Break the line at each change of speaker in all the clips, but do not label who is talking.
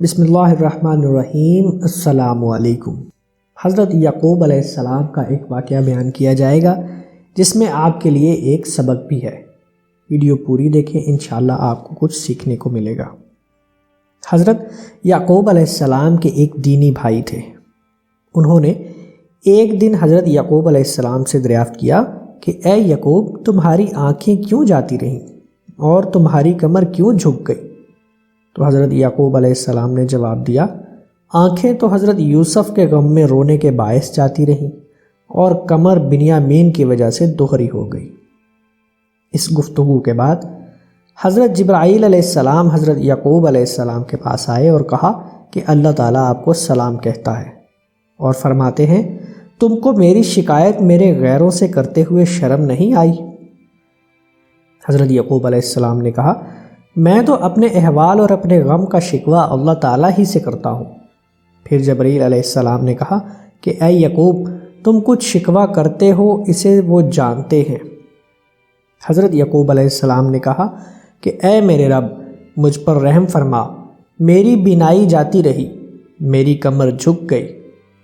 بسم اللہ الرحمن الرحیم۔ السلام علیکم۔ حضرت یعقوب علیہ السلام کا ایک واقعہ بیان کیا جائے گا جس میں آپ کے لیے ایک سبق بھی ہے۔ ویڈیو پوری دیکھیں، انشاءاللہ آپ کو کچھ سیکھنے کو ملے گا۔ حضرت یعقوب علیہ السلام کے ایک دینی بھائی تھے۔ انہوں نے ایک دن حضرت یعقوب علیہ السلام سے دریافت کیا کہ اے یعقوب، تمہاری آنکھیں کیوں جاتی رہیں اور تمہاری کمر کیوں جھک گئی؟ تو حضرت یعقوب علیہ السلام نے جواب دیا، آنکھیں تو حضرت یوسف کے غم میں رونے کے باعث جاتی رہیں اور کمر بنیامین کی وجہ سے دوہری ہو گئی۔ اس گفتگو کے بعد حضرت جبرائیل علیہ السلام حضرت یعقوب علیہ السلام کے پاس آئے اور کہا کہ اللہ تعالیٰ آپ کو سلام کہتا ہے اور فرماتے ہیں، تم کو میری شکایت میرے غیروں سے کرتے ہوئے شرم نہیں آئی؟ حضرت یعقوب علیہ السلام نے کہا، میں تو اپنے احوال اور اپنے غم کا شکوہ اللہ تعالیٰ ہی سے کرتا ہوں۔ پھر جبرائیل علیہ السلام نے کہا کہ اے یعقوب، تم کچھ شکوہ کرتے ہو، اسے وہ جانتے ہیں۔ حضرت یعقوب علیہ السلام نے کہا کہ اے میرے رب، مجھ پر رحم فرما، میری بینائی جاتی رہی، میری کمر جھک گئی،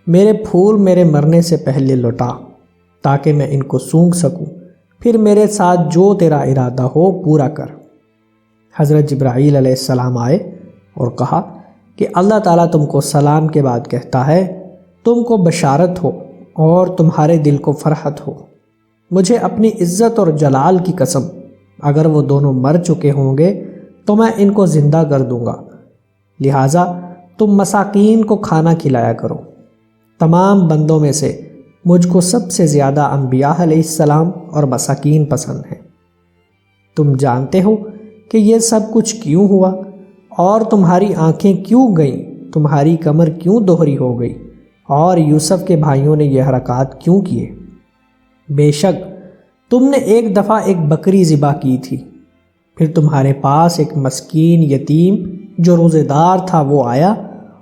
میرے پھول میرے مرنے سے پہلے لوٹا تاکہ میں ان کو سونگھ سکوں، پھر میرے ساتھ جو تیرا ارادہ ہو پورا کر۔ حضرت جبرائیل علیہ السلام آئے اور کہا کہ اللہ تعالیٰ تم کو سلام کے بعد کہتا ہے، تم کو بشارت ہو اور تمہارے دل کو فرحت ہو۔ مجھے اپنی عزت اور جلال کی قسم، اگر وہ دونوں مر چکے ہوں گے تو میں ان کو زندہ کر دوں گا، لہٰذا تم مساکین کو کھانا کھلایا کرو۔ تمام بندوں میں سے مجھ کو سب سے زیادہ انبیاء علیہ السلام اور مساکین پسند ہیں۔ تم جانتے ہو کہ یہ سب کچھ کیوں ہوا اور تمہاری آنکھیں کیوں گئیں، تمہاری کمر کیوں دوہری ہو گئی اور یوسف کے بھائیوں نے یہ حرکات کیوں کیے؟ بے شک تم نے ایک دفعہ ایک بکری ذبح کی تھی، پھر تمہارے پاس ایک مسکین یتیم جو روزے دار تھا وہ آیا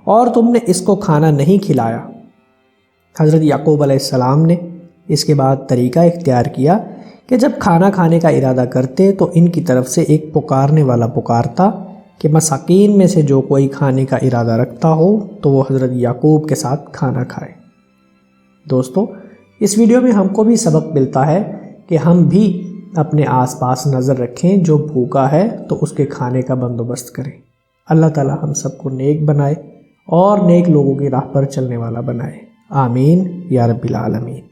اور تم نے اس کو کھانا نہیں کھلایا۔ حضرت یعقوب علیہ السلام نے اس کے بعد طریقہ اختیار کیا کہ جب کھانا کھانے کا ارادہ کرتے تو ان کی طرف سے ایک پکارنے والا پکارتا کہ مساکین میں سے جو کوئی کھانے کا ارادہ رکھتا ہو تو وہ حضرت یعقوب کے ساتھ کھانا کھائے۔ دوستو، اس ویڈیو میں ہم کو بھی سبق ملتا ہے کہ ہم بھی اپنے آس پاس نظر رکھیں، جو بھوکا ہے تو اس کے کھانے کا بندوبست کریں۔ اللہ تعالیٰ ہم سب کو نیک بنائے اور نیک لوگوں کی راہ پر چلنے والا بنائے۔ آمین یا رب العالمین۔